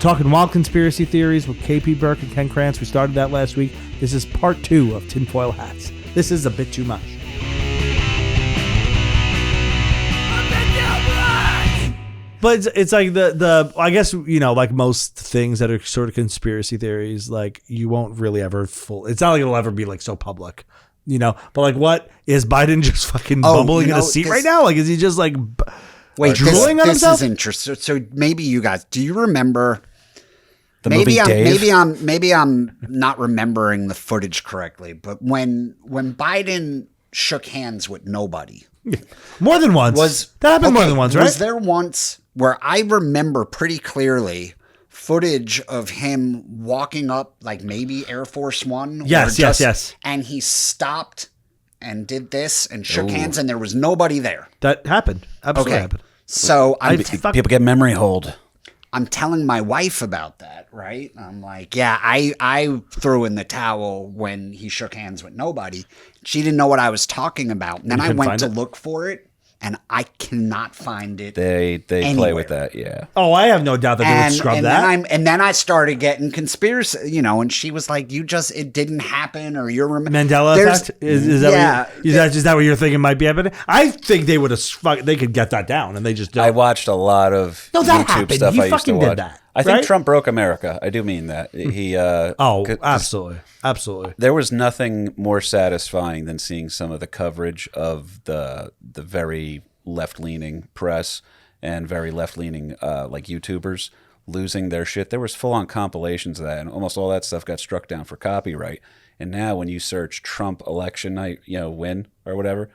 talking wild conspiracy theories with KP Burke and Ken Krantz. We started that last week. This is part 2 of Tinfoil Hats. This is a bit too much. But it's like the I guess, you know, like most things that are sort of conspiracy theories, like you won't really ever it's not like it'll ever be like so public, you know. But like, what is Biden just fucking bumbling in a seat right now? Like, is he just like drooling on himself? This is interesting. So maybe you guys, do you remember? Maybe I'm not remembering the footage correctly, but when Biden shook hands with nobody. More than once. That happened more than once, right? Was there once where I remember pretty clearly footage of him walking up, like maybe Air Force One? Yes. And he stopped and did this and shook hands, and there was nobody there. That happened. Absolutely happened. So people get memory hold. I'm telling my wife about that, right? I'm like, yeah, I threw in the towel when he shook hands with nobody. She didn't know what I was talking about. And then I went to look for it, and I cannot find it. They anywhere. play with that, yeah. Oh, I have no doubt that they would scrub that. And then I started getting conspiracy, you know, and she was like, it didn't happen, or you're Mandela effect? Is that what you're thinking might be happening? I think they would have, they could get that down, and they just don't. I watched a lot of YouTube stuff He I used to fucking watch. did that. I think Trump broke America. I do mean that. He absolutely. There was nothing more satisfying than seeing some of the coverage of the very left-leaning press and very left-leaning like YouTubers losing their shit. There was full-on compilations of that, and almost all that stuff got struck down for copyright. And now when you search Trump election night, you know, win or whatever,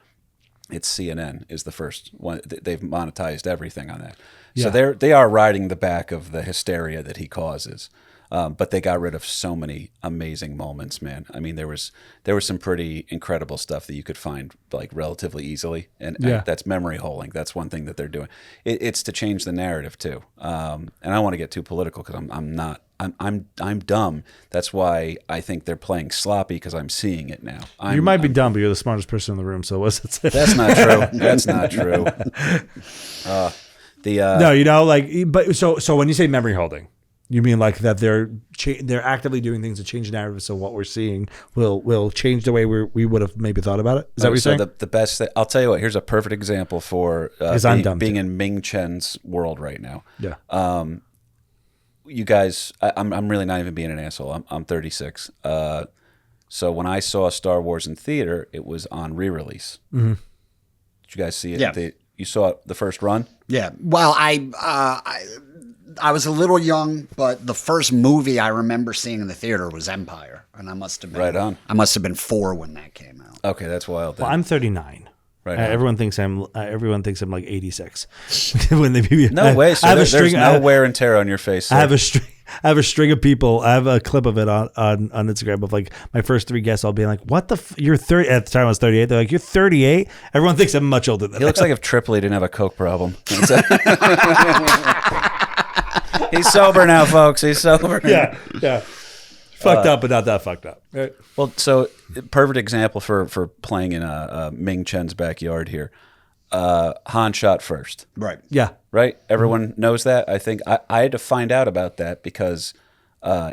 it's CNN is the first one. They've monetized everything on that. Yeah. So they are riding the back of the hysteria that he causes. But they got rid of so many amazing moments, man. I mean, there was some pretty incredible stuff that you could find like relatively easily, and that's memory holing. That's one thing that they're doing. It's to change the narrative too. And I don't want to get too political because I'm dumb. That's why I think they're playing sloppy, because I'm seeing it now. You might be dumb, but you're the smartest person in the room. So what's it say? That's not true. That's not true. No, you know, like, but so when you say memory holding, you mean like that they're actively doing things to change the narrative, so what we're seeing will change the way we would have maybe thought about it? Is that what you're saying? The best thing, I'll tell you what, here's a perfect example for being in Ming Chen's world right now. Yeah. You guys, I'm really not even being an asshole. I'm 36. So when I saw Star Wars in theater, it was on re-release. Mm-hmm. Did you guys see it? Yeah. You saw it the first run? Yeah. Well, I was a little young, but the first movie I remember seeing in the theater was Empire, and I must have been right on. I must have been 4 when that came out. Okay, that's wild. Well, I'm 39. Right. Everyone thinks I'm like 86. When they no way. So there's no wear and tear on your face. So. I have a string of people. I have a clip of it on Instagram of like my first 3 guests all being like, "What the? You're 30." At the time I was 38. They're like, "You're 38." Everyone thinks I'm much older than that. He looks like if Tripoli didn't have a coke problem. He's sober now, folks. He's sober. Yeah. Fucked up, but not that fucked up. Right? Well, so perfect example for playing in Ming Chen's backyard here. Han shot first. Right. Yeah. Right? Everyone knows that. I think I had to find out about that because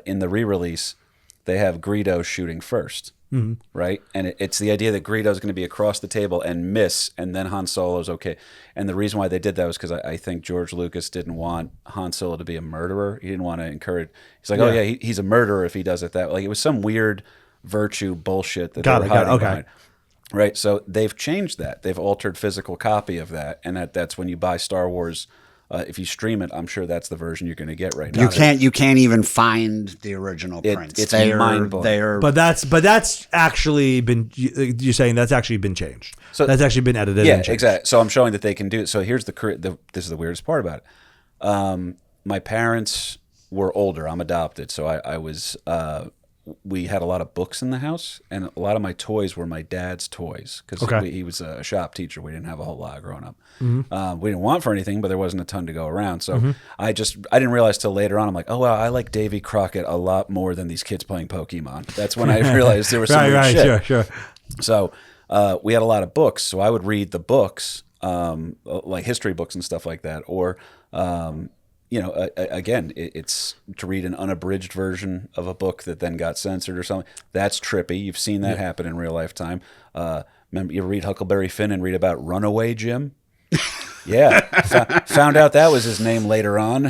in the re-release, they have Greedo shooting first. Mm-hmm. Right? And it's the idea that Greedo's going to be across the table and miss, and then Han Solo's okay. And the reason why they did that was because I think George Lucas didn't want Han Solo to be a murderer. He didn't want to encourage. He's like, he's a murderer if he does it that way. Like, it was some weird virtue bullshit that they were hiding behind. Right? So they've changed that. They've altered physical copy of that, and that's when you buy Star Wars. If you stream it, I'm sure that's the version you're going to get right now. You can't even find the original prints. It's mind-blowing. But that's actually been. You're saying that's actually been changed. So that's actually been edited. Yeah, exactly. So I'm showing that they can do it. So here's this is the weirdest part about it. My parents were older. I'm adopted, so I was. We had a lot of books in the house, and a lot of my toys were my dad's toys because he was a shop teacher. We didn't have a whole lot growing up. Mm-hmm. We didn't want for anything, but there wasn't a ton to go around. So I didn't realize till later on. I'm like, oh wow, I like Davy Crockett a lot more than these kids playing Pokemon. That's when I realized there was some weird shit. Sure. So we had a lot of books, so I would read the books, like history books and stuff like that, or again, it's to read an unabridged version of a book that then got censored or something. That's trippy. You've seen that happen in real lifetime. Remember, you ever read Huckleberry Finn and read about Runaway Jim? Yeah, found out that was his name later on.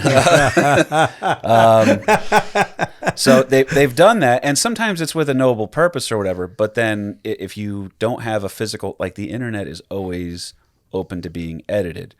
So they've done that, and sometimes it's with a noble purpose or whatever. But then if you don't have a physical, like the internet is always open to being edited.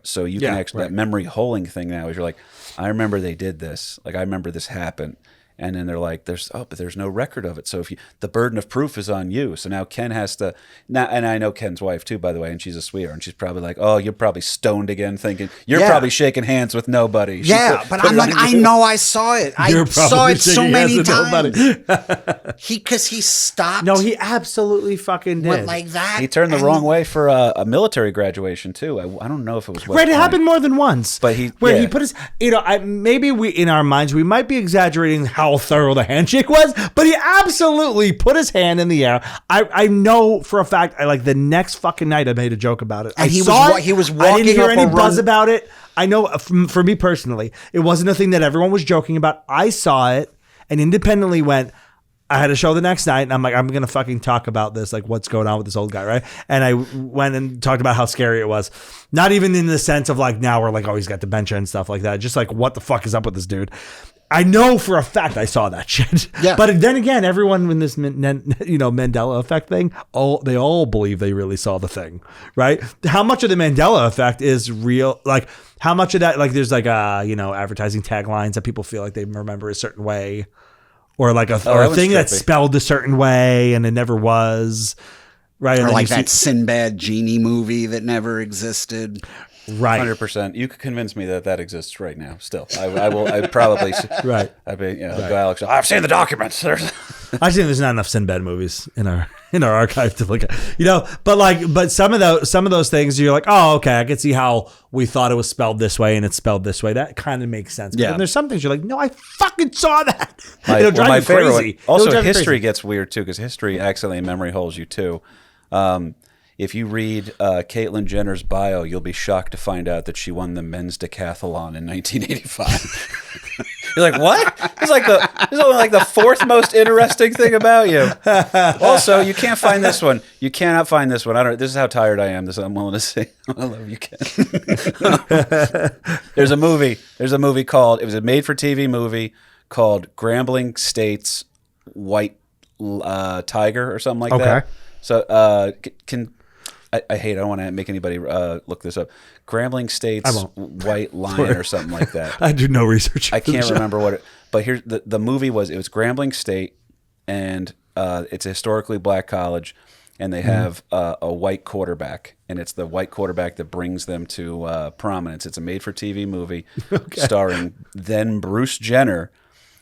So you can actually, that memory holing thing now is you're like, I remember they did this. Like, I remember this happened. And then they're like, but there's no record of it. So the burden of proof is on you. So now Ken has to, and I know Ken's wife too, by the way, and she's a sweetheart. And she's probably like, oh, you're probably stoned again thinking, you're probably shaking hands with nobody. But I'm like, I know I saw it. I saw it so many times. Because he stopped. No, he absolutely fucking did. Like that. He turned the wrong way for a military graduation too. I don't know if it was West Right, it Point. happened more than once. But he put his, maybe we, in our minds, we might be exaggerating how thorough the handshake was, but he absolutely put his hand in the air. I know for a fact, like the next fucking night I made a joke about it. And he was walking I didn't hear up any a buzz run. about it. I know for me personally, it wasn't a thing that everyone was joking about. I saw it and independently went, I had a show the next night and I'm like, I'm going to fucking talk about this, like what's going on with this old guy, right? And I went and talked about how scary it was. Not even in the sense of like, now we're like, oh, he's got dementia and stuff like that. Just like, what the fuck is up with this dude? I know for a fact I saw that shit. Yeah. But then again, everyone in this Mandela effect thing, they all believe they really saw the thing, right? How much of the Mandela effect is real? Like how much of that, like there's like advertising taglines that people feel like they remember a certain way, or like a thing that's spelled a certain way and it never was, right? Or like that Sinbad genie movie that never existed. Right, 100%. You could convince me that exists right now. Still, I will. I probably right. I mean, go Alex. I've seen the documents. I think there's not enough Sinbad movies in our archive to look at. But some of those things you're like, oh, okay, I can see how we thought it was spelled this way and it's spelled this way. That kind of makes sense. But then there's some things you're like, no, I fucking saw that. It'll drive my you crazy. Also, history gets weird too because history accidentally memory holes you too. If you read Caitlyn Jenner's bio, you'll be shocked to find out that she won the men's decathlon in 1985. You're like, what? This is only like the fourth most interesting thing about you. Also, you can't find this one. You cannot find this one. This is how tired I am. I'm willing to say, I love you, Ken. There's a movie called. It was a made-for-TV movie called Grambling State's White Tiger or something like that. So I hate. I don't want to make anybody look this up. Grambling State's White Lion or something like that. I do no research. I can't remember what it. But here's the movie was. It was Grambling State, and it's a historically black college, and they have a white quarterback, and it's the white quarterback that brings them to prominence. It's a made-for-TV movie starring then Bruce Jenner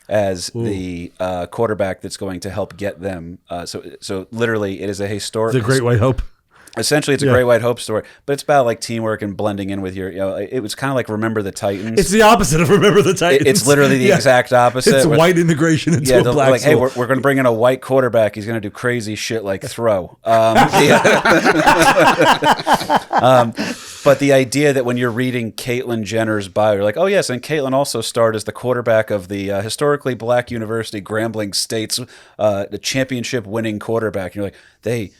as the quarterback that's going to help get them. So literally, it is a historic. The Great White Hope. Essentially, it's a Great White Hope story, but it's about like teamwork and blending in with your. It was kind of like Remember the Titans. It's the opposite of Remember the Titans. It's literally the exact opposite. It's white integration into a black. Like, hey, we're going to bring in a white quarterback. He's going to do crazy shit like throw. But the idea that when you're reading Caitlyn Jenner's bio, you're like, oh yes, and Caitlyn also starred as the quarterback of the historically black university Grambling State's the championship-winning quarterback. And you're like, they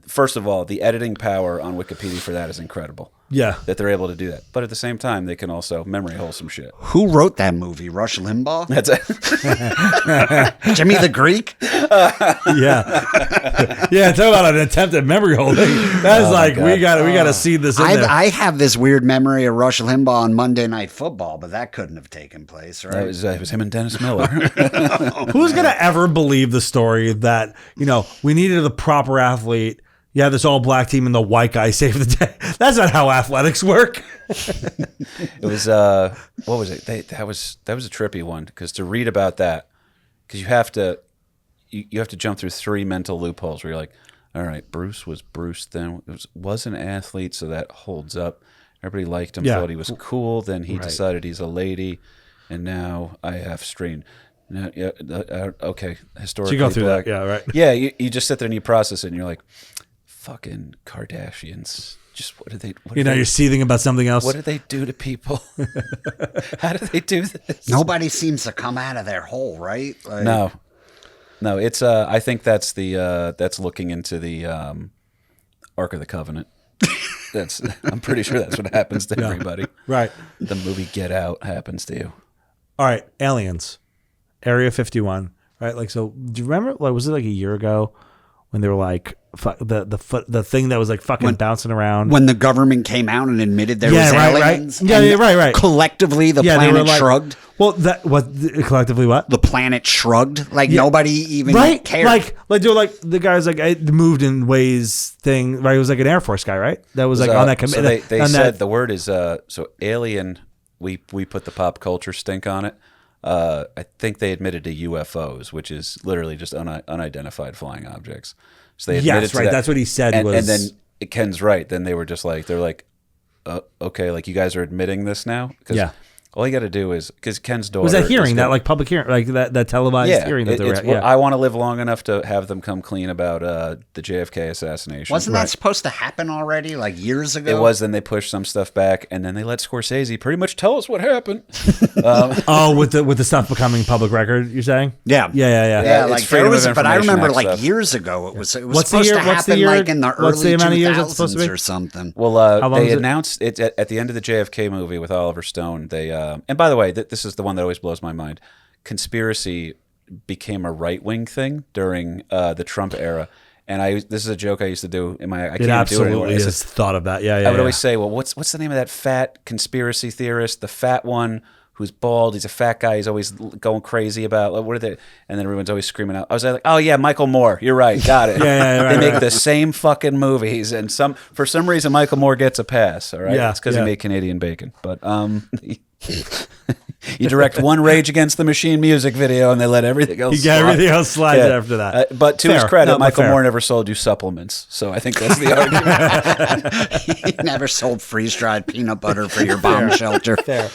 first of all, the editing power on Wikipedia for that is incredible. Yeah. That they're able to do that. But at the same time, they can also memory hole some shit. Who wrote that movie? Rush Limbaugh? That's it. Jimmy the Greek? Yeah. Yeah, talk about an attempt at memory holding. That's we gotta see this in there. I have this weird memory of Rush Limbaugh on Monday Night Football, but that couldn't have taken place, right? It was him and Dennis Miller. Who's gonna ever believe the story that, we needed a proper athlete? Yeah, this all black team and the white guy saved the day. That's not how athletics work. It was what was it? That was a trippy one because to read about that, because you have to jump through three mental loopholes where you're like, all right, Bruce was Bruce, then was an athlete, so that holds up. Everybody liked him, thought he was cool. Then he decided he's a lady, and now I have strained. No, okay, historically. So you go through black. that, yeah, right. Yeah, you just sit there and you process it, and you're like, fucking Kardashians just what did they? What You know, you're seething about something else. What did they do to people? How did they do this? Nobody seems to come out of their hole, right? Like, No. It's I think that's that's looking into the Ark of the Covenant. I'm pretty sure that's what happens to everybody. Right. The movie Get Out happens to you. All right, Aliens, Area 51. Right, like, so. Do you remember? Like, was it like a year ago when they were like the thing that was like fucking bouncing around when the government came out and admitted there was aliens? Right. Yeah, right. Collectively, the planet shrugged. Well, collectively what? The planet shrugged. Like nobody even cared. Like they were like the guys like it moved in ways thing. Right, it was like an Air Force guy, right? That was like on that committee. So they said the word is so alien. We put the pop culture stink on it. I think they admitted to UFOs, which is literally just unidentified flying objects. So they admitted to that. That's what he said. And then Ken's right. Then they were just like, okay, like you guys are admitting this now? Yeah. All you got to do is, because Ken's daughter... Was that hearing, that like public hearing, like that televised hearing that they were at? Yeah. I want to live long enough to have them come clean about the JFK assassination. Wasn't that supposed to happen already, like years ago? It was, then they pushed some stuff back, and then they let Scorsese pretty much tell us what happened. With the stuff becoming public record, you're saying? Yeah. Yeah, like there was, but I remember like years ago, it was supposed to happen like in the early 2000s or something. Well, they announced it at the end of the JFK movie with Oliver Stone. They and by the way, this is the one that always blows my mind. Conspiracy became a right-wing thing during the Trump era. And this is a joke I used to do in my. I can't do it anymore. I just thought of that. Yeah. I would always say, well, what's the name of that fat conspiracy theorist? The fat one who's bald. He's a fat guy. He's always going crazy about what are they? And then everyone's always screaming out. I was like, oh yeah, Michael Moore. You're right. Got it. They make the same fucking movies, and for some reason Michael Moore gets a pass. All right. Yeah. It's because he made Canadian Bacon. But you direct one Rage Against the Machine music video, and they let everything else. Everything else slides after that. But to his credit, Michael Moore never sold you supplements, so I think that's the argument. He never sold freeze-dried peanut butter for your bomb shelter. Fair.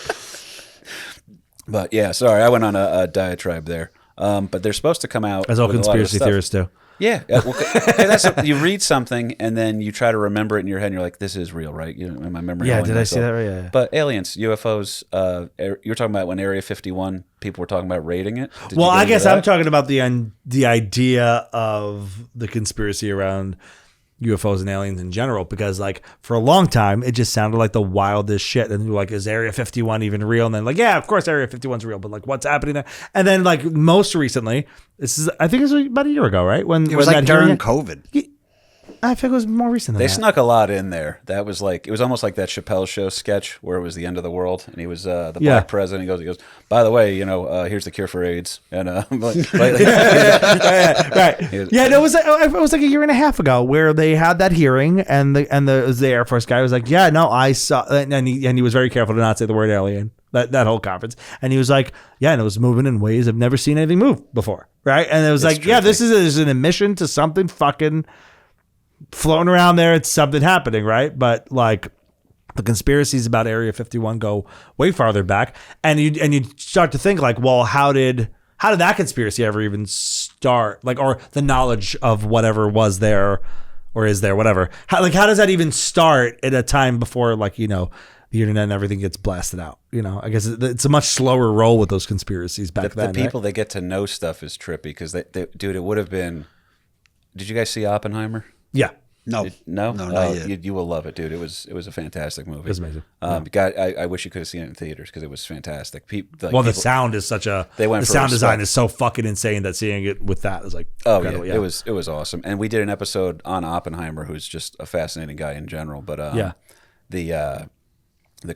But yeah, sorry, I went on a diatribe there. But they're supposed to come out as all conspiracy theorists do. Yeah, you read something and then you try to remember it in your head, and you're like, "This is real, right?" You know, in my memory. Yeah, did I see that right? Yeah. But aliens, UFOs. You were talking about when Area 51 people were talking about raiding it. Well, I guess I'm talking about the idea of the conspiracy around UFOs and aliens in general, because like for a long time it just sounded like the wildest shit, and you're like, is Area 51 even real? And then like, yeah, of course Area 51's real, but like what's happening there? And then like most recently, I think it was about a year ago, right? When it was like during COVID. I think it was more recent than they that. snuck a lot in there. That was like, it was almost like that Chappelle Show sketch where it was the end of the world, and he was the black president. He goes, by the way, here's the cure for AIDS. And right. Yeah, it was like a year and a half ago where they had that hearing, and the Air Force guy was like, yeah, no, I saw, and he was very careful to not say the word alien. That whole conference, and he was like, yeah, and it was moving in ways I've never seen anything move before, right? And it was like, yeah, this is an admission to something fucking floating around there. It's something happening, right? But like the conspiracies about Area 51 go way farther back, and you start to think like, well, how did that conspiracy ever even start? Like, or the knowledge of whatever was there or is there, whatever. How does that even start at a time before, like, the internet and everything gets blasted out? I guess it's a much slower roll with those conspiracies back then. The people that get to know stuff is trippy because dude, it would have been. Did you guys see Oppenheimer? Yeah. No, not yet. You will love it, dude. It was a fantastic movie. It was amazing. I wish you could have seen it in theaters because it was fantastic. The sound is such a. The sound design is so fucking insane that seeing it with that is like. Oh yeah, it was awesome. And we did an episode on Oppenheimer, who's just a fascinating guy in general. But the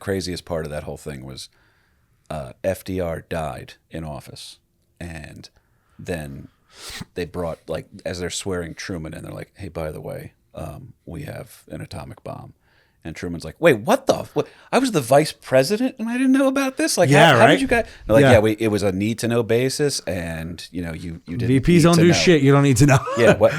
craziest part of that whole thing was FDR died in office, and then they brought, like, as they're swearing Truman in, they're like, hey, by the way, we have an atomic bomb. And Truman's like, wait, what? I was the vice president and I didn't know about this? Like, how did you guys? They're like, it was a need to know basis, and you didn't. VPs don't do shit you don't need to know.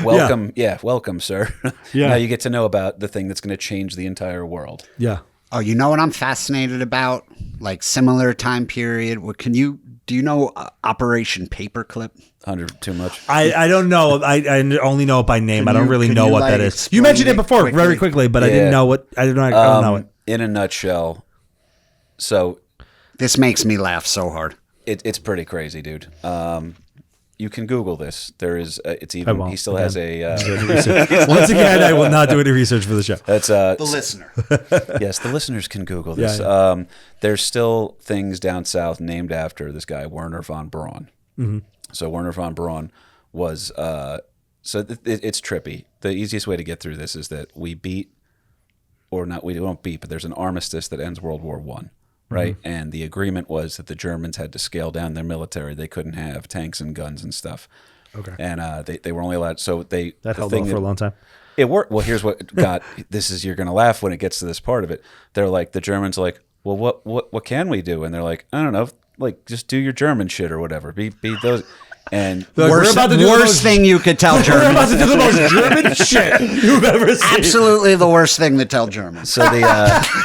Welcome. Welcome, sir. Now you get to know about the thing that's going to change the entire world. Yeah. Oh, you know what I'm fascinated about? Like, similar time period. Do Do you know Operation Paperclip? 100 too much. I don't know. I only know it by name. I don't really know what that is. You mentioned it before very quickly, but I didn't know what. I don't know it. In a nutshell, so this makes me laugh so hard. It's pretty crazy, dude. You can Google this. There is. It's even. He still has a. Once again, I will not do any research for the show. That's the listener. Yes, the listeners can Google this. Yeah. There's still things down south named after this guy Werner von Braun. Mm-hmm. So Werner von Braun was. It's trippy. The easiest way to get through this is that we beat, or not. We won't beat, but there's an armistice that ends World War I. Right, and the agreement was that the Germans had to scale down their military. They couldn't have tanks and guns and stuff. Okay, and they were only allowed. So that held on for a long time. It worked. Well, here's what got this is you're gonna laugh when it gets to this part of it. They're like the Germans are like, well, what can we do? And they're like, I don't know, like just do your German shit or whatever. Be those. And worst thing you could tell Germans. We're about to do the most German shit you've ever seen. Absolutely the worst thing to tell Germans. So the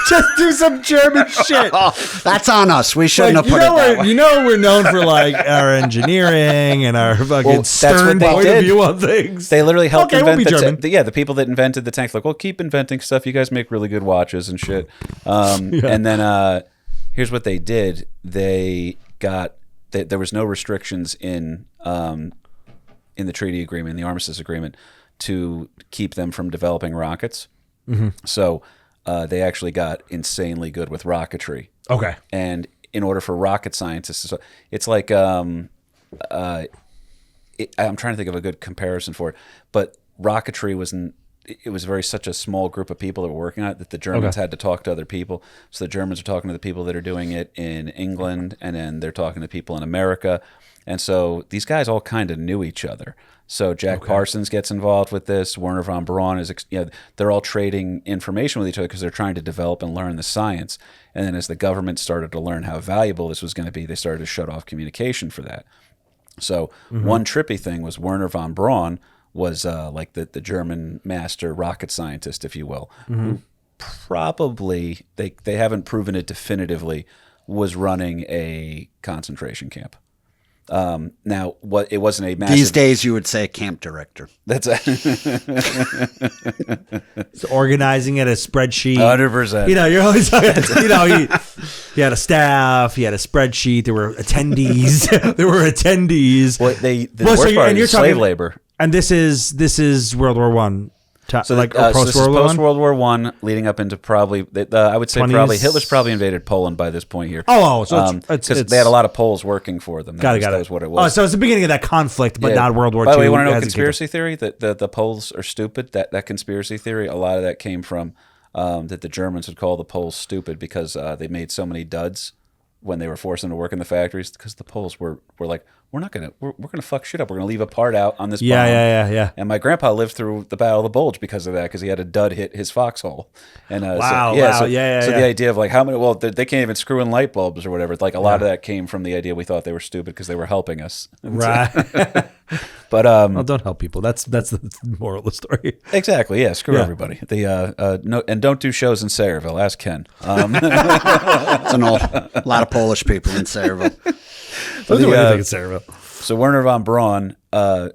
just do some German shit. That's on us. We shouldn't have put it that way. You know we're known for like our engineering and our fucking stern point of view on things. They literally helped invent the the people that invented the tanks. Like, well, keep inventing stuff. You guys make really good watches and shit. And then here's what they did. They got. There was no restrictions in the treaty agreement, the armistice agreement, to keep them from developing rockets. Mm-hmm. So they actually got insanely good with rocketry. Okay. And in order for rocket scientists, it's like I'm trying to think of a good comparison for it, but rocketry was such a small group of people that were working on it that the Germans had to talk to other people. So the Germans are talking to the people that are doing it in England, and then they're talking to people in America. And so these guys all kind of knew each other. So Jack Parsons gets involved with this. Werner von Braun they're all trading information with each other because they're trying to develop and learn the science. And then as the government started to learn how valuable this was going to be, they started to shut off communication for that. So one trippy thing was Werner von Braun was like the German master rocket scientist, if you will, who probably, they haven't proven it definitively, was running a concentration camp. Now, it wasn't a massive... These days, you would say camp director. That's so organizing it, a spreadsheet. 100%. You know, you're always he had a staff, he had a spreadsheet, there were attendees. Well, the worst part is slave labor. And this is World War One. So post World War I, leading up into probably, I would say 20s? Probably Hitler's probably invaded Poland by this point here. So because they had a lot of Poles working for them. Got it. That was what it was. Oh, so it's the beginning of that conflict, but not World War II. By the way, you want to know conspiracy theory that the Poles are stupid? That conspiracy theory, a lot of that came from that the Germans would call the Poles stupid because they made so many duds when they were forced them to work in the factories, because the Poles were like, we're gonna fuck shit up. We're gonna leave a part out on this bomb. Yeah. And my grandpa lived through the Battle of the Bulge because of that, because he had a dud hit his foxhole. And So the idea of like how many, well, they can't even screw in light bulbs or whatever. Like a lot of that came from the idea we thought they were stupid because they were helping us. Right. But well, don't help people. That's the moral of the story. Exactly. Yeah. Screw everybody. And don't do shows in Sayreville. Ask Ken. It's a lot of Polish people in Sayreville. Don't do anything in Sayreville. So Werner von Braun, so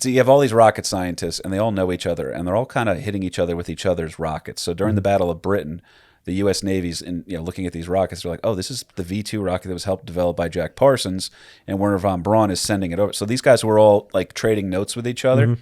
you have all these rocket scientists, and they all know each other, and they're all kind of hitting each other with each other's rockets. So during the Battle of Britain, the U.S. Navy's looking at these rockets, they're like, oh, this is the V2 rocket that was helped develop by Jack Parsons, and Werner von Braun is sending it over. So these guys were all like trading notes with each other.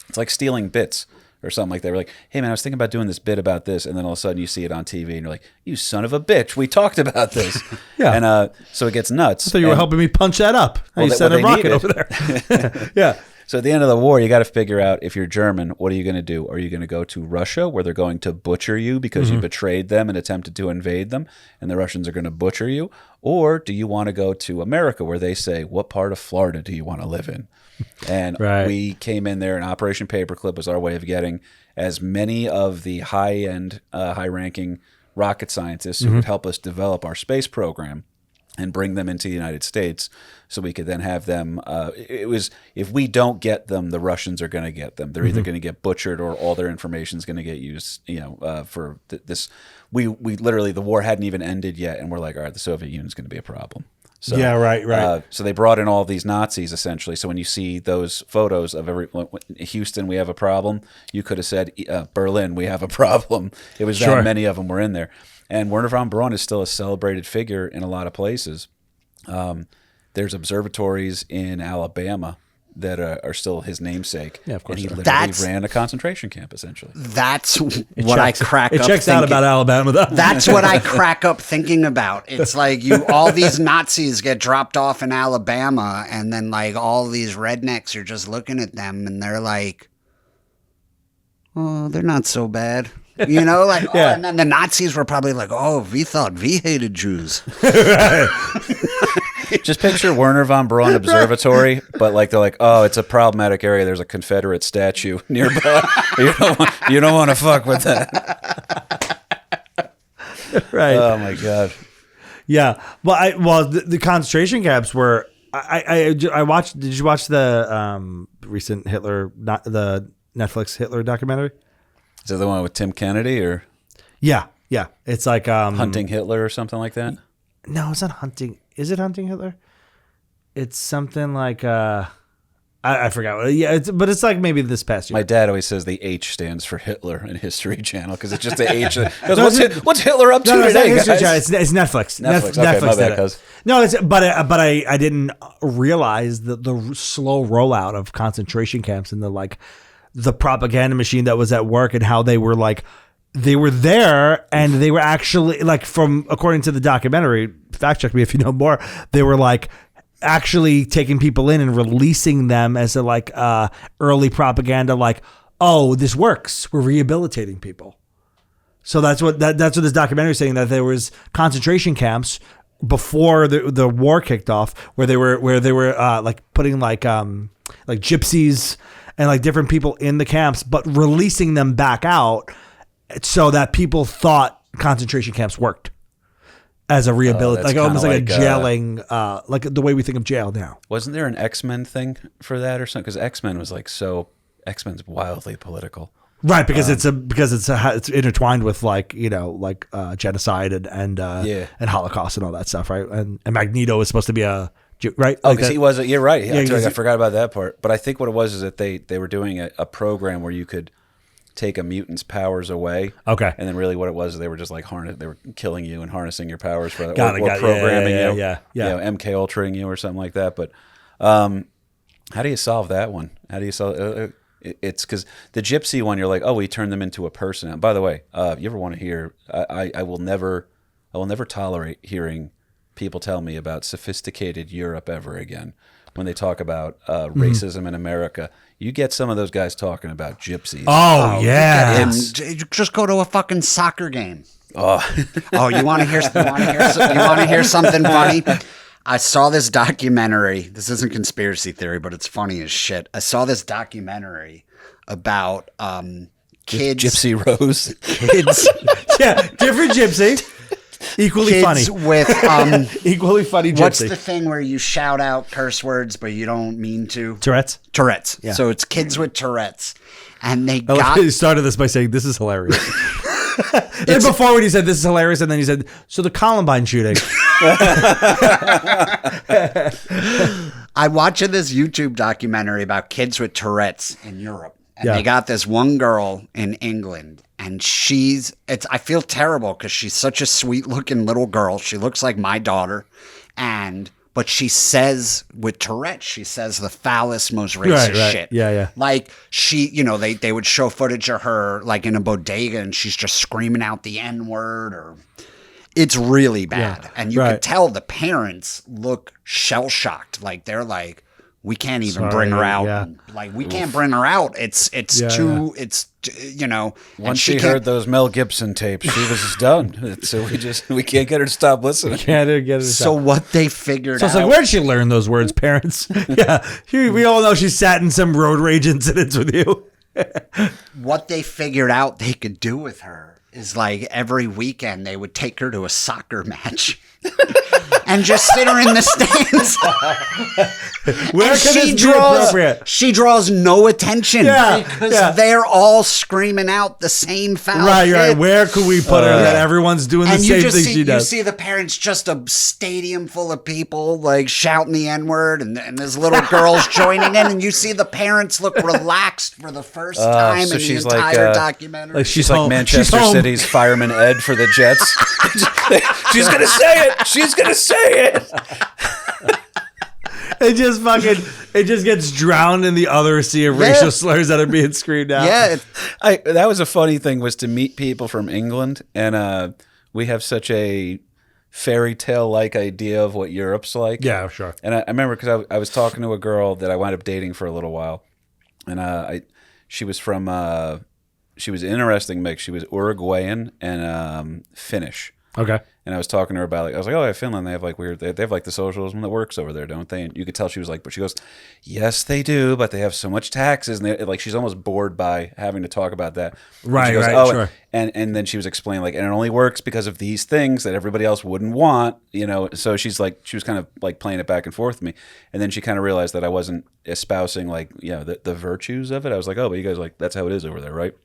It's like stealing bits or something like that. We're like, hey man, I was thinking about doing this bit about this, and then all of a sudden you see it on TV, and you're like, you son of a bitch, we talked about this. And so it gets nuts. I thought you were helping me punch that up. You sent a rocket over there. Yeah. So at the end of the war, you got to figure out, if you're German, what are you going to do? Are you going to go to Russia, where they're going to butcher you because you betrayed them and attempted to invade them, and the Russians are going to butcher you? Or do you want to go to America, where they say, what part of Florida do you want to live in? And we came in there, and Operation Paperclip was our way of getting as many of the high-end, high-ranking rocket scientists who would help us develop our space program and bring them into the United States, so we could then have them. It was, if we don't get them, the Russians are going to get them. They're either going to get butchered, or all their information is going to get used. For this. We literally, the war hadn't even ended yet, and we're like, all right, the Soviet Union's going to be a problem. So, Yeah, right. So they brought in all these Nazis essentially. So when you see those photos of Houston, we have a problem. You could have said Berlin, we have a problem. It was that many of them were in there. And Wernher von Braun is still a celebrated figure in a lot of places. There's observatories in Alabama that are still his namesake. Yeah, of course. And he literally ran a concentration camp, essentially. That's what I crack up. It checks out about Alabama, though. That's what I crack up thinking about. It's like all these Nazis get dropped off in Alabama, and then like all these rednecks are just looking at them, and they're like, "Oh, they're not so bad." You know, like, oh, and then the Nazis were probably like, "Oh, we thought we hated Jews." Just picture Wernher von Braun Observatory, but like they're like, oh, it's a problematic area. There's a Confederate statue nearby. You don't want to fuck with that. Right. Oh my god. Yeah. Well, the concentration camps were. I watched. Did you watch the recent Hitler, the Netflix Hitler documentary? Is that the one with Tim Kennedy or? Yeah. It's like Hunting Hitler or something like that. No, it's not Hunting. Is it Hunting Hitler? It's something like I forgot. Yeah, but it's like maybe this past year. My dad always says the H stands for Hitler in History Channel because it's just the H. What's Hitler up to today, guys? It's Netflix. Netflix. Okay, my bad, cuz. No, but I didn't realize the slow rollout of concentration camps and the propaganda machine that was at work and how they were there and they were actually according to the documentary, fact check me if you know more, they were actually taking people in and releasing them as early propaganda, oh, this works, we're rehabilitating people. So that's what this documentary is saying, that there was concentration camps before the war kicked off where they were putting gypsies and different people in the camps, but releasing them back out so that people thought concentration camps worked as a rehabilitation, almost like a jailing, like the way we think of jail now. Wasn't there an X-Men thing for that or something? Because X-Men was X-Men's wildly political. Right, because it's intertwined with genocide and Holocaust and all that stuff, right? And Magneto is supposed to be a Jew, right? Oh, because he was. You're right. I forgot about that part. But I think what it was is that they were doing a program where you could take a mutant's powers away. Okay. And then really what it was is they were just they were killing you and harnessing your powers for that, or programming you. Yeah. MK Ultraing you or something like that. But how do you solve that one? How do you solve it's because the gypsy one, you're like, oh, we turned them into a person. And by the way, you ever want to hear, I will never tolerate hearing people tell me about sophisticated Europe ever again. When they talk about racism in America, you get some of those guys talking about gypsies. Oh yeah, and just go to a fucking soccer game. Oh, you want to hear something funny? I saw this documentary. This isn't conspiracy theory, but it's funny as shit. I saw this documentary about kids, Gypsy Rose, kids, different gypsy. Equally kids funny with equally funny gypsy. What's the thing where you shout out curse words but you don't mean to? Tourette's. Yeah. So it's kids with Tourette's, and they he started this by saying this is hilarious. And before when he said this is hilarious, and then he said, so the Columbine shooting. I watched this YouTube documentary about kids with Tourette's in Europe. And they got this one girl in England, and I feel terrible because she's such a sweet looking little girl. She looks like my daughter. But she says with Tourette's, she says the foulest, most racist shit. Yeah. Like they would show footage of her in a bodega and she's just screaming out the N-word or it's really bad. Yeah. And you could tell the parents look shell shocked. They're like, we can't even bring her out. Yeah. We can't bring her out. It's too. Once she heard those Mel Gibson tapes, she was just done. So we can't get her to stop listening. Can't get her to stop. So what they figured out. So it's where'd she learn those words, parents? We all know she sat in some road rage incidents with you. What they figured out they could do with her is every weekend they would take her to a soccer match. and just sit her in the stands. Where can this be appropriate? She draws no attention because they're all screaming out the same foul shit. Right. Where could we put her that everyone's doing the same thing she does? You see the parents, just a stadium full of people like shouting the N-word, and there's little girls joining in, and you see the parents look relaxed for the first time in the entire documentary. Like she's like Manchester City's fireman Ed for the Jets. She's gonna say it. She's gonna say it. It just gets drowned in the other sea of racial slurs that are being screamed out. Yeah, that was a funny thing, was to meet people from England, and we have such a fairy tale like idea of what Europe's like. Yeah, sure. And I remember because I was talking to a girl that I wound up dating for a little while, and she was from she was an interesting mix. She was Uruguayan and Finnish. Okay. And I was talking to her about, I was like, oh, yeah, Finland, they have like weird, they have like the socialism that works over there, don't they? And you could tell she was like, but she goes, yes, they do, but they have so much taxes. And like, she's almost bored by having to talk about that. Right, goes, sure. And then she was explaining like, and it only works because of these things that everybody else wouldn't want, So she's like, she was kind of like playing it back and forth with me. And then she kind of realized that I wasn't espousing like, the virtues of it. I was like, oh, but you guys like, that's how it is over there, right?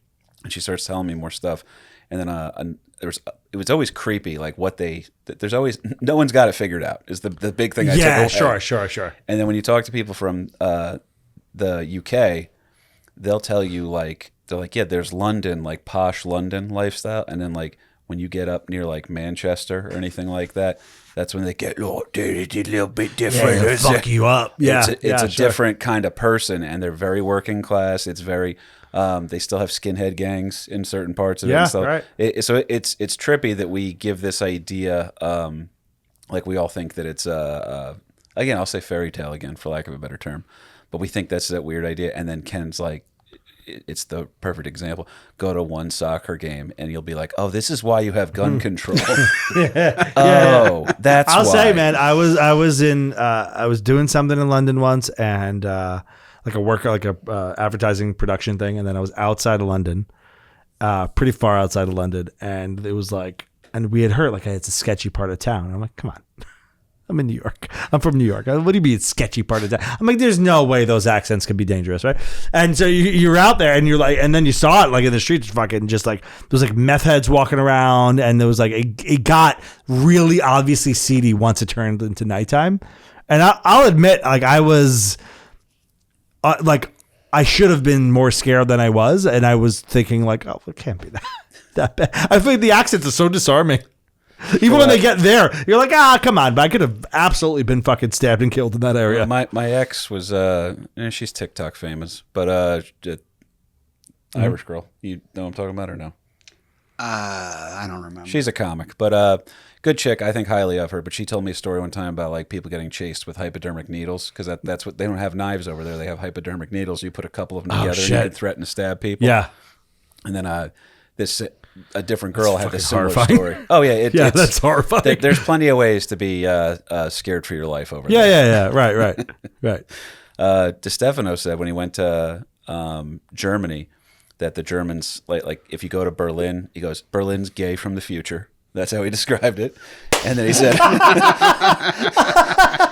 And she starts telling me more stuff. And then it was always creepy, like there's always, no one's got it figured out is the big thing I took away. Sure. And then when you talk to people from the UK, they'll tell you they're like, yeah, there's London, like posh London lifestyle. And then like when you get up near like Manchester or anything like that, that's when they get, oh, dude, it's a little bit different. Yeah, fuck you up. Yeah. It's a different kind of person, and they're very working class. It's very, they still have skinhead gangs in certain parts of it. So right. So it's trippy that we give this idea, like we all think that it's, again, I'll say fairy tale again for lack of a better term, but we think that's that weird idea. And then Ken's like, it's the perfect example. Go to one soccer game and you'll be like, oh, this is why you have gun control. That's I'll why. say, man, I was doing something in London once, and like a advertising production thing, and then I was outside of London, pretty far outside of London, and it was like, and we had heard like, hey, it's a sketchy part of town. And I'm like, come on. I'm in New York. I'm from New York. What do you mean it's sketchy part of town? I'm like, there's no way those accents could be dangerous, right? And so you're out there, and you're like, and then you saw it like in the streets, fucking just like there was like meth heads walking around, and there was like it got really obviously seedy once it turned into nighttime. And I'll admit, like I was, like I should have been more scared than I was, and I was thinking like, oh, it can't be that bad. I feel like the accents are so disarming. Even when they get there, you're like, come on. But I could have absolutely been fucking stabbed and killed in that area. My ex was, she's TikTok famous, but Irish girl. You know what I'm talking about or no? I don't remember. She's a comic, but good chick. I think highly of her. But she told me a story one time about like people getting chased with hypodermic needles, because that's what they don't have knives over there. They have hypodermic needles. You put a couple of them together and you can threaten to stab people. Yeah. And then a different girl had this similar story. Oh yeah, that's horrifying. There's plenty of ways to be scared for your life over there. Yeah. Right. DeStefano said when he went to Germany that the Germans like if you go to Berlin, he goes, Berlin's gay from the future. That's how he described it. And then he said,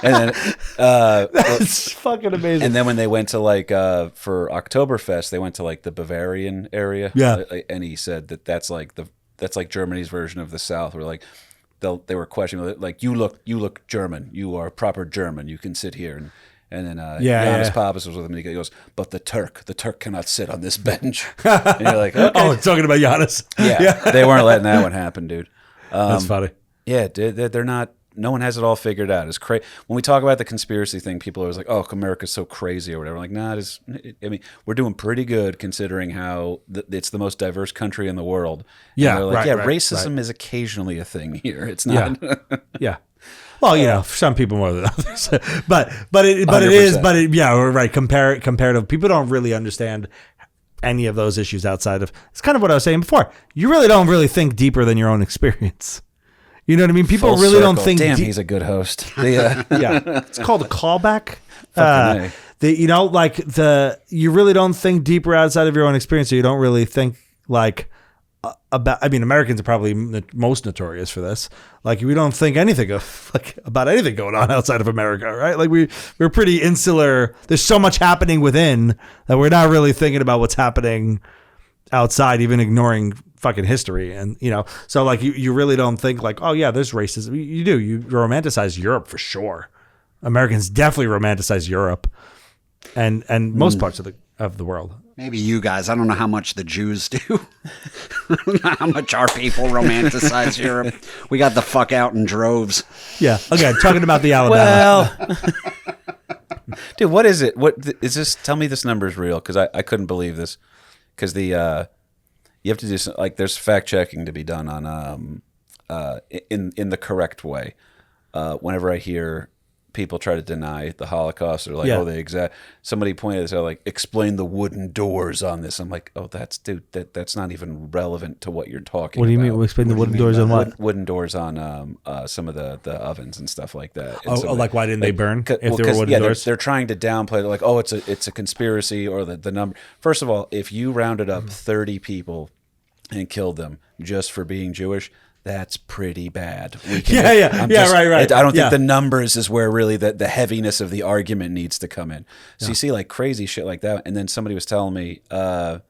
and then that's fucking amazing. And then when they went to like for Oktoberfest, they went to like the Bavarian area. Yeah. And he said that's like Germany's version of the South, where like they were questioning like you look German, you are proper German, you can sit here. And then Giannis Papas was with him, and he goes, but the Turk cannot sit on this bench. And you're like, okay. Oh, talking about Giannis. Yeah, they weren't letting that one happen, dude. That's funny. Yeah, they're not. No one has it all figured out. It's crazy. When we talk about the conspiracy thing, people are always like, "Oh, America's so crazy" or whatever. Like, nah, I mean, we're doing pretty good considering how it's the most diverse country in the world. And yeah, they're like, right, racism is occasionally a thing here. It's not. Yeah. Well, some people more than others, but it is. Right. Comparative. People don't really understand any of those issues outside of. It's kind of what I was saying before. You really don't really think deeper than your own experience. You know what I mean? People Full really circle. don't think. Damn, he's a good host. Yeah, it's called a callback. You really don't think deeper outside of your own experience. So you don't really think like about. I mean, Americans are probably most notorious for this. Like, we don't think anything of about anything going on outside of America, right? Like, we're pretty insular. There's so much happening within that we're not really thinking about what's happening outside, even ignoring fucking history. And so like you really don't think like, oh yeah, there's racism. You do. You romanticize Europe for sure. Americans definitely romanticize Europe and most parts of the world. Maybe you guys. I don't know how much the Jews do. I don't know how much our people romanticize Europe. We got the fuck out in droves. Yeah. Okay. Talking about the Alabama. Well, dude, what is it? What is this? Tell me this number is real, because I couldn't believe this. Because you have to do some, like, there's fact checking to be done on in the correct way. Whenever I hear people try to deny the Holocaust, or like, somebody pointed this out, like, explain the wooden doors on this. I'm like, oh, that's not even relevant to what you're talking about. What do you mean? Explain the wooden doors on what? Wooden doors on some of the ovens and stuff like that. And like, why didn't they burn if they were wooden doors? They're trying to downplay it, like, oh, it's a conspiracy, or the number. First of all, if you rounded up 30 people and killed them just for being Jewish, that's pretty bad. Right. I don't think the numbers is where really the heaviness of the argument needs to come in. So you see like crazy shit like that. And then somebody was telling me, the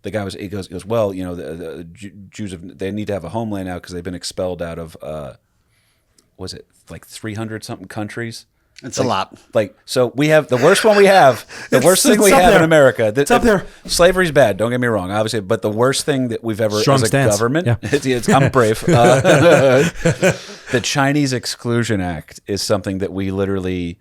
guy he goes, well, the Jews they need to have a homeland now because they've been expelled out of, was it like 300 something countries? It's a lot. Like, so we have the worst one we have. The worst thing we have in America. It's up there. Slavery's bad. Don't get me wrong, obviously, but the worst thing that we've ever Strong as a stance. government. Yeah. I'm brave. The Chinese Exclusion Act is something that we literally.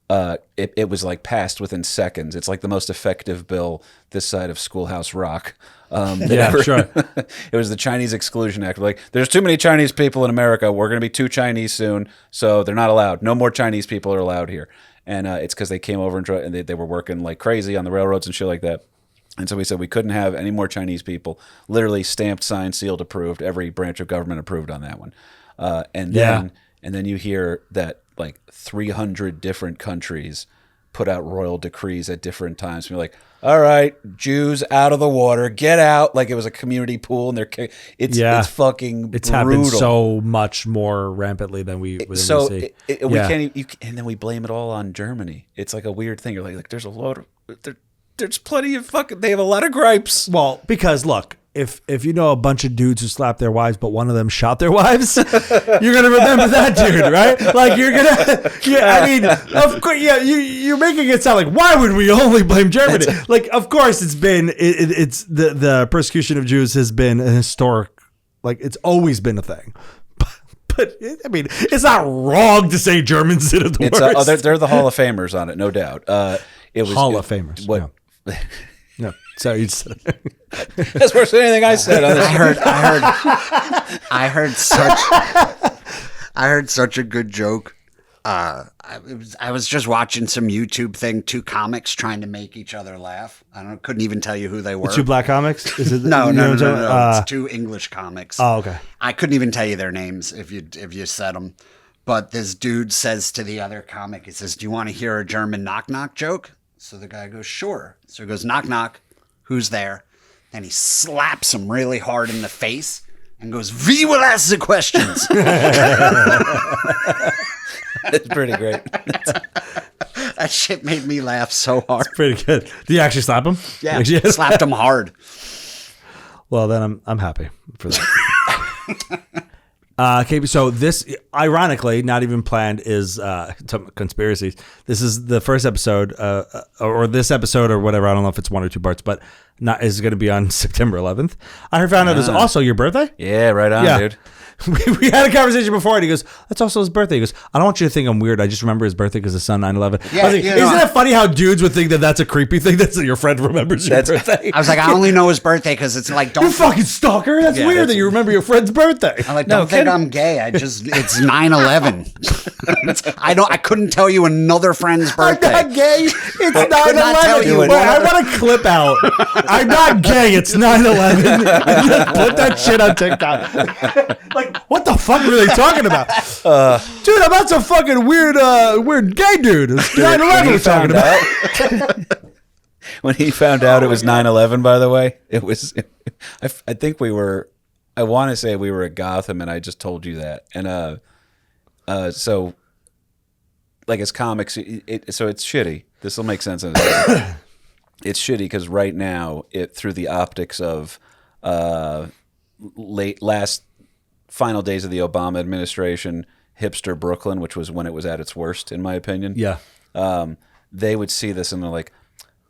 It was like passed within seconds. It's like the most effective bill this side of Schoolhouse Rock. Sure. It was the Chinese Exclusion Act. Like, there's too many Chinese people in America. We're going to be too Chinese soon, so they're not allowed. No more Chinese people are allowed here. And it's because they came over and they were working like crazy on the railroads and shit like that. And so we said we couldn't have any more Chinese people. Literally stamped, signed, sealed, approved. Every branch of government approved on that one. And then you hear that like 300 different countries put out royal decrees at different times. And you're like, all right, Jews out of the water, get out. Like, it was a community pool, and it's fucking it's brutal. Happened so much more rampantly than we see. We can't, and then we blame it all on Germany. It's like a weird thing. You're like there's a lot of there's plenty of they have a lot of gripes. Well, because look, if you know a bunch of dudes who slapped their wives, but one of them shot their wives, you're gonna remember that dude, right? Like, you're gonna, I mean, of course, you're making it sound like, why would we only blame Germany? Like, of course, it's the persecution of Jews has been a historic, like, it's always been a thing. But I mean, it's not wrong to say Germans did it the worst. They're the Hall of Famers on it, no doubt. It was Hall of Famers. What? Yeah. No, sorry, you just said it. That's worse than anything I said on this. I heard such a good joke. I was just watching some YouTube thing. Two comics trying to make each other laugh. Couldn't even tell you who they were. The two black comics? Is it? No. It's two English comics. Oh, okay. I couldn't even tell you their names if you said them. But this dude says to the other comic, he says, "Do you want to hear a German knock knock joke?" So the guy goes, "Sure." So he goes, "Knock knock, who's there?" Then he slaps him really hard in the face and goes, "We will ask the questions." It's pretty great. That shit made me laugh so hard. It's pretty good. Did you actually slap him? Yeah, slapped him hard. Well, then I'm happy for that. Okay, so this, ironically, not even planned, is some conspiracies. This is the first episode, or this episode, or whatever. I don't know if it's one or two parts, but is going to be on September 11th. I found out it's also your birthday. Yeah, right on, dude. We had a conversation before, and he goes, "That's also his birthday." He goes, "I don't want you to think I'm weird. I just remember his birthday because his son 9/11." Yeah, isn't it funny how dudes would think that that's a creepy thing? That's your friend remembers your birthday. I was like, I only know his birthday because it's like, you fucking stalker. That's weird that you remember your friend's birthday. I'm like, don't think I'm gay. It's 9/11. I couldn't tell you another friend's birthday. I'm not gay. It's 9/11. I want to clip out. I'm not gay. It's 9/11. Put that shit on TikTok. Like, what the fuck were they talking about? Dude, I'm not some fucking weird gay dude. It's 9/11 we're talking about. when he found out it was 9/11, by the way, it was. I think we were. I want to say we were at Gotham, and I just told you that. And so like as comics, so it's shitty. This will make sense in a second. It's shitty because right now, through the optics of last final days of the Obama administration, hipster Brooklyn, which was when it was at its worst, in my opinion. Yeah. They would see this and they're like,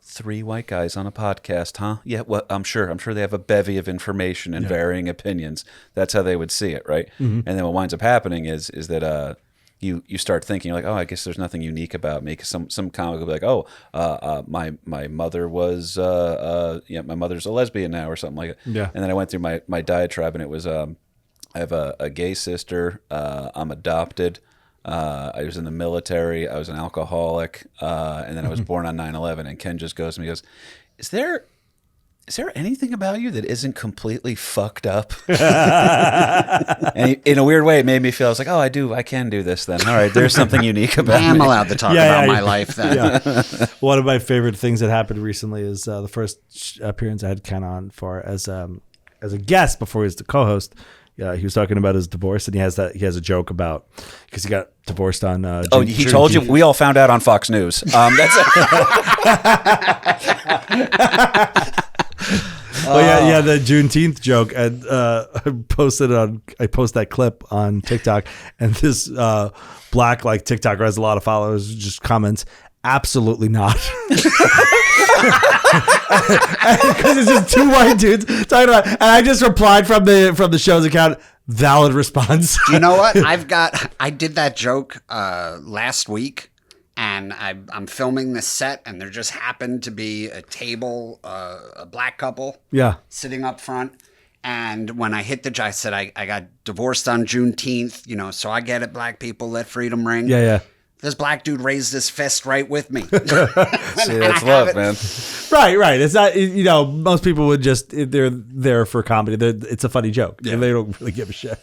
3 white guys on a podcast, huh? Yeah, well, I'm sure they have a bevy of information and varying opinions. That's how they would see it, right? Mm-hmm. And then what winds up happening is that you start thinking, you're like, oh, I guess there's nothing unique about me. Because some comic will be like, oh, my mother was, my mother's a lesbian now or something like that. Yeah. And then I went through my diatribe, and it was, I have a gay sister. I'm adopted. I was in the military. I was an alcoholic, and then I was born on 9/11. And Ken just goes to me, he goes, "Is there anything about you that isn't completely fucked up?" And in a weird way, it made me feel, I was like, "Oh, I can do this then. All right, there's something unique about me. I'm allowed to talk about my life then." Yeah. One of my favorite things that happened recently is the first appearance I had Ken on for as a guest before he was the co-host. Yeah, he was talking about his divorce, and he has a joke about because he got divorced on. He told you? We all found out on Fox News. That's it. Well, yeah, the Juneteenth joke, and I posted that clip on TikTok, and this black TikToker has a lot of followers, just comments, absolutely not. Because it's just 2 white dudes talking about, and I just replied from the show's account, valid response. You know what? I did that joke last week, and I'm filming this set, and there just happened to be a table, a black couple, sitting up front. And when I hit I said I got divorced on Juneteenth, so I get it, black people, let freedom ring. Yeah. This black dude raised his fist right with me. See, that's love, man. Right. It's not, most people would just, they're there for comedy. It's a funny joke. Yeah. They don't really give a shit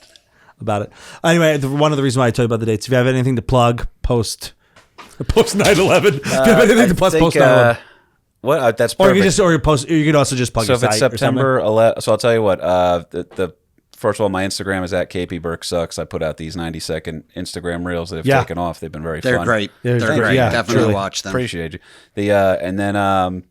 about it. Anyway, one of the reasons why I told you about the dates, if you have anything to plug post 9/11, if you have anything to post 9/11. What? That's perfect. You could also just plug your site. So if it's September 11th, so I'll tell you what, first of all, my Instagram is at KP Burke Sucks. I put out these 90-second Instagram reels that have taken off. They've been very fun. They're great. They're great. Yeah, definitely truly. watch them. Appreciate you. And then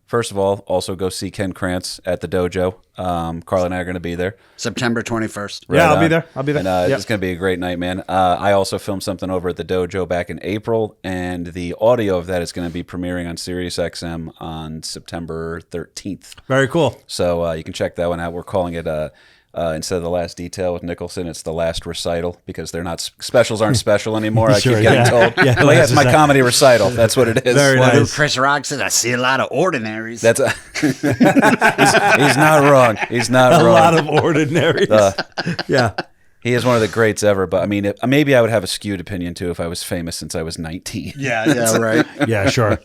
first of all, also go see Ken Krantz at the dojo. Carl and I are going to be there. September 21st. Right I'll be there. And it's going to be a great night, man. I also filmed something over at the dojo back in April, and the audio of that is going to be premiering on SiriusXM on September 13th. Very cool. So you can check that one out. We're calling it instead of The Last Detail with Nicholson, it's The Last Recital, because they're not specials aren't special anymore. I keep getting told. It's my comedy recital. That's what it is. Very nice. Chris Rock said, "I see a lot of ordinaries." That's he's not wrong. He's not wrong. A lot of ordinaries. Yeah. He is one of the greats ever, but I mean, maybe I would have a skewed opinion too if I was famous since I was 19. Yeah, right. Yeah, sure.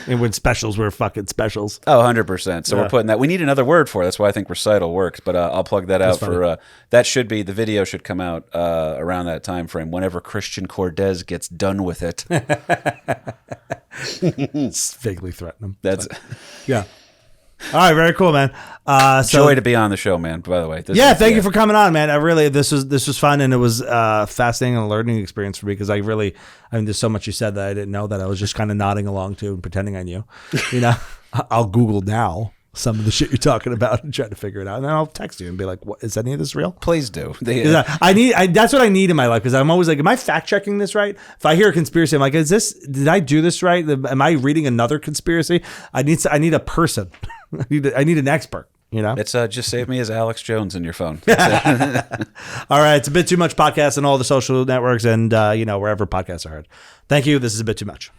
And when specials were fucking specials. Oh, 100%. So we're putting that. We need another word for it. That's why I think recital works, but I'll plug that out for, that should be, the video should come out around that time frame, whenever Christian Cortez gets done with it. It's vaguely threatening. Yeah. All right, very cool, man. Joy to be on the show, man. By the way, thank you for coming on, man. This was fun, and it was fascinating and a learning experience for me, because there's so much you said that I didn't know, that I was just kind of nodding along to and pretending I knew. I'll Google now some of the shit you're talking about and try to figure it out, and then I'll text you and be like, "What is any of this real?" Please do. That's what I need in my life, because I'm always like, "Am I fact checking this right?" If I hear a conspiracy, I'm like, "Did I do this right? Am I reading another conspiracy?" I need a person. I need an expert. It's just save me as Alex Jones in your phone. All right, it's A Bit Too Much podcast on all the social networks and wherever podcasts are heard. Thank you. This is A Bit Too Much.